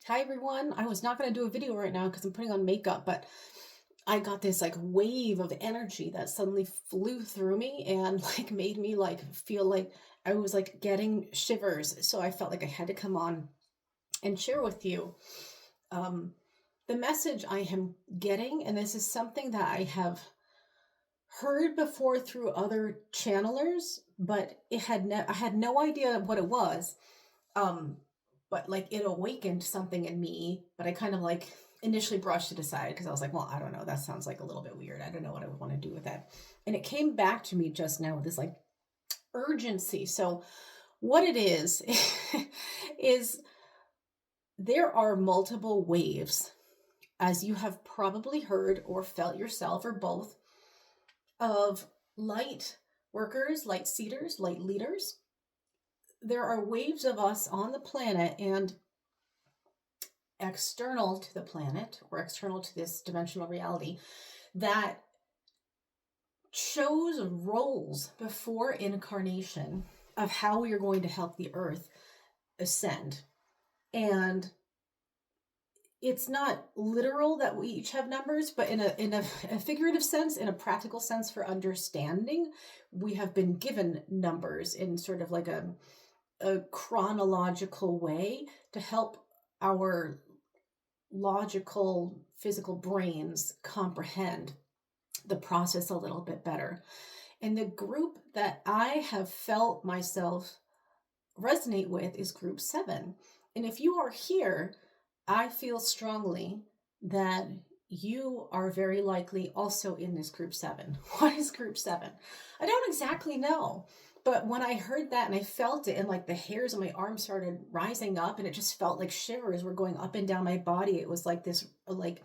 Hi everyone. I was not going to do a video right now because I'm putting on makeup, but I got this like wave of energy that suddenly flew through me and like made me like feel like I was like getting shivers. So I felt like I had to come on and share with you um, the message I am getting. And this is something that I have heard before through other channelers, but I had no idea what it was. Um, but like it awakened something in me, but I kind of like initially brushed it aside because I was like, well, I don't know. That sounds like a little bit weird. I don't know what I would want to do with that. And it came back to me just now with this like urgency. So what it is is there are multiple waves, as you have probably heard or felt yourself or both, of light workers, light seeders, light leaders. There are waves of us on the planet, and external to the planet or external to this dimensional reality that chose roles before incarnation of how we are going to help the earth ascend. And it's not literal that we each have numbers, but in a figurative sense, in a practical sense for understanding, we have been given numbers in sort of like a chronological way to help our logical, physical brains comprehend the process a little bit better. And the group that I have felt myself resonate with is group 7. And if you are here, I feel strongly that you are very likely also in this group 7. What is group 7? I don't exactly know. But when I heard that and I felt it, and like the hairs on my arm started rising up, and it just felt like shivers were going up and down my body. It was like this, like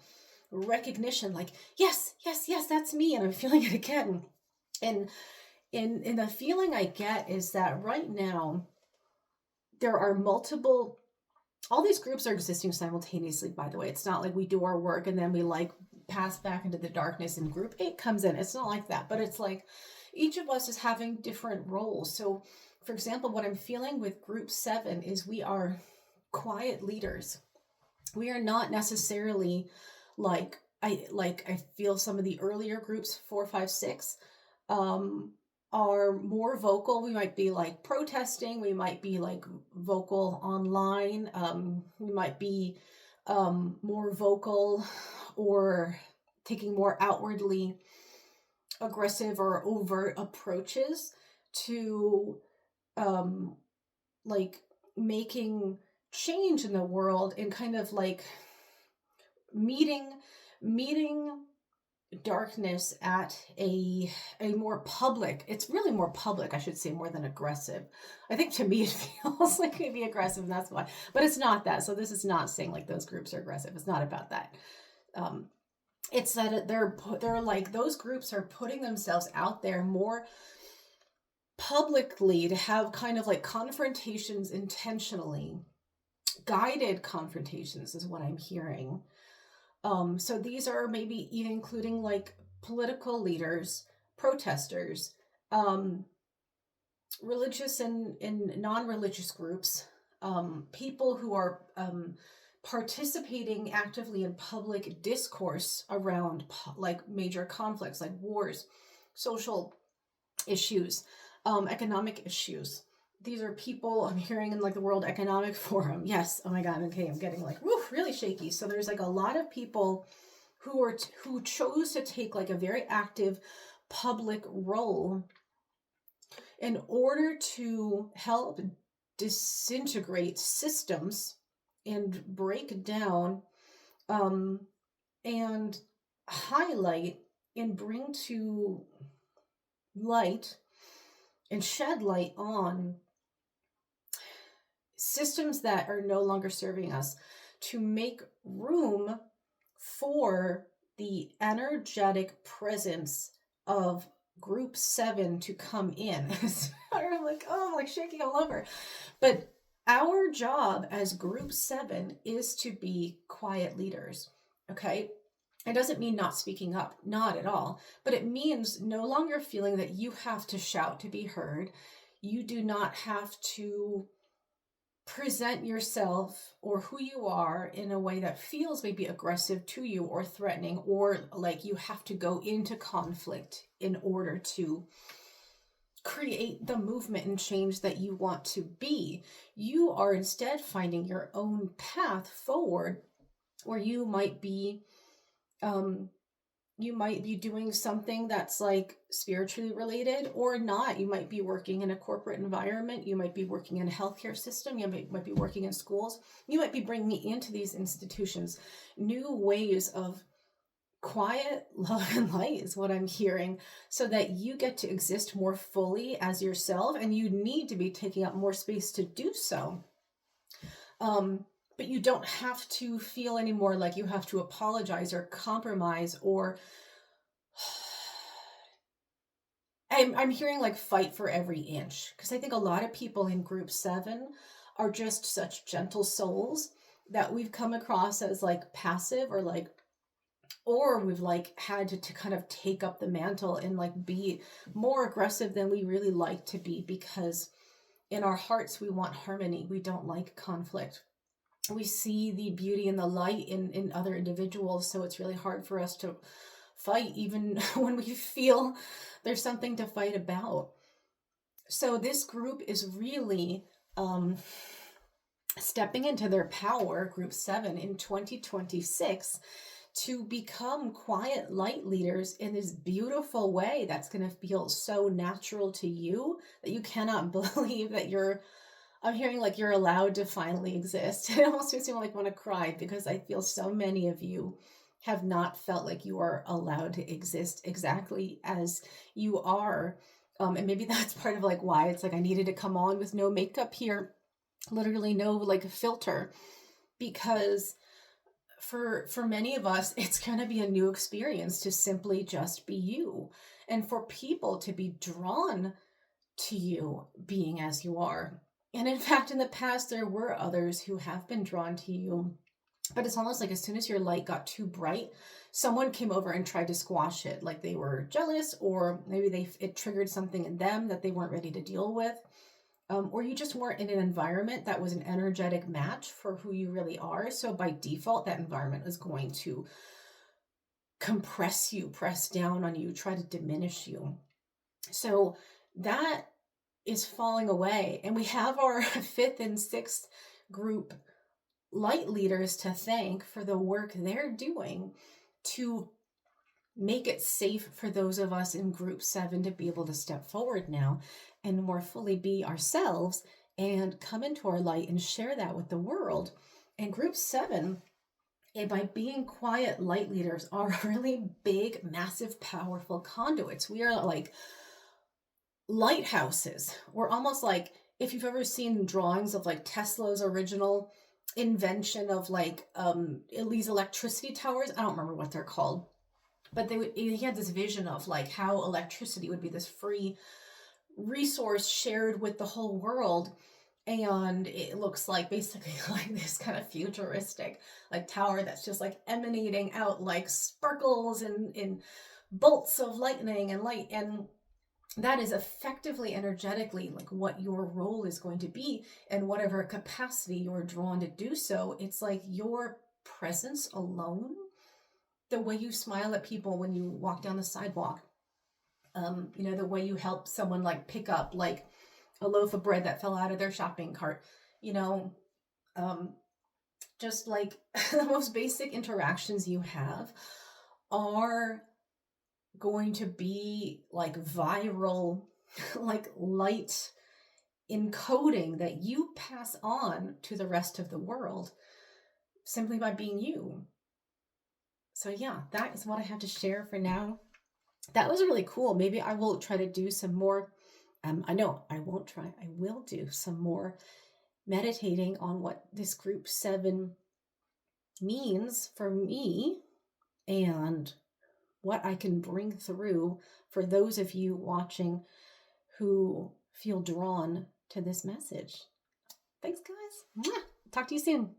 recognition, like, yes, yes, yes, that's me. And I'm feeling it again. And in the feeling I get is that right now, there are multiple, all these groups are existing simultaneously, by the way. It's not like we do our work and then we like pass back into the darkness and group 8 comes in. It's not like that, but it's like each of us is having different roles. So, for example, what I'm feeling with group 7 is we are quiet leaders. We are not necessarily I feel some of the earlier groups 4, 5, 6 um are more vocal. We might be like protesting, we might be like vocal online, we might be more vocal or taking more outwardly aggressive or overt approaches to um like making change in the world and kind of like meeting darkness at a more public, it's really more public, I should say, more than aggressive. I think to me it feels like maybe aggressive, and that's why, but it's not that. So this is not saying like those groups are aggressive. It's not about that. um it's that they're like, those groups are putting themselves out there more publicly to have kind of like confrontations intentionally, guided confrontations is what I'm hearing. So these are maybe even including like political leaders, protesters, um, religious and non-religious groups, people who are participating actively in public discourse around like major conflicts, like wars, social issues, economic issues. These are people I'm hearing in like the World Economic Forum. Yes. Oh my God. Okay. I'm getting like, woo, really shaky. So there's like a lot of people who chose to take like a very active public role in order to help disintegrate systems and break down, um, and highlight and bring to light and shed light on systems that are no longer serving us, to make room for the energetic presence of group 7 to come in. I'm like, oh, I'm like shaking all over. But our job as group 7 is to be quiet leaders. Okay. It doesn't mean not speaking up, not at all, but it means no longer feeling that you have to shout to be heard. You do not have to present yourself or who you are in a way that feels maybe aggressive to you or threatening, or like you have to go into conflict in order to create the movement and change that you want to be. You are instead finding your own path forward, or you might be doing something that's like spiritually related or not. You might be working in a corporate environment. You might be working in a healthcare system. You might be working in schools. You might be bringing into these institutions new ways of quiet love and light is what I'm hearing, so that you get to exist more fully as yourself, and you need to be taking up more space to do so. But you don't have to feel anymore like you have to apologize or compromise, or I'm hearing like fight for every inch, because I think a lot of people in group 7 are just such gentle souls that we've come across as like passive, or we've like had to kind of take up the mantle and like be more aggressive than we really like to be, because in our hearts we want harmony. We don't like conflict. We see the beauty and the light in other individuals, so it's really hard for us to fight even when we feel there's something to fight about. So this group is really stepping into their power, group 7, in 2026, to become quiet light leaders in this beautiful way that's going to feel so natural to you that you cannot believe that I'm hearing like you're allowed to finally exist. It almost makes me like want to cry, because I feel so many of you have not felt like you are allowed to exist exactly as you are. And maybe that's part of like why it's like I needed to come on with no makeup here, literally no like filter, because for many of us, it's going to be a new experience to simply just be you, and for people to be drawn to you being as you are. And in fact, in the past, there were others who have been drawn to you, but it's almost like as soon as your light got too bright, someone came over and tried to squash it, like they were jealous, or maybe it triggered something in them that they weren't ready to deal with. Or you just weren't in an environment that was an energetic match for who you really are. So by default, that environment is going to compress you, press down on you, try to diminish you. So that is falling away. And we have our 5th and 6th group light leaders to thank for the work they're doing to make it safe for those of us in group 7 to be able to step forward now and more fully be ourselves and come into our light and share that with the world. And group 7, and by being quiet light leaders, are really big, massive, powerful conduits. We are like lighthouses. We're almost like, if you've ever seen drawings of like Tesla's original invention of like these electricity towers, I don't remember what they're called, but he had this vision of like how electricity would be this free resource shared with the whole world. And it looks like basically like this kind of futuristic like tower that's just like emanating out like sparkles and bolts of lightning and light. And that is effectively energetically like what your role is going to be, and whatever capacity you're drawn to do so. It's like your presence alone, the way you smile at people when you walk down the sidewalk, the way you help someone like pick up like a loaf of bread that fell out of their shopping cart, just like the most basic interactions you have are going to be like viral, like light encoding that you pass on to the rest of the world simply by being you. So yeah, that is what I have to share for now. That was really cool. Maybe I will try to do some more. I know I won't try. I will do some more meditating on what this group 7 means for me and what I can bring through for those of you watching who feel drawn to this message. Thanks, guys. Talk to you soon.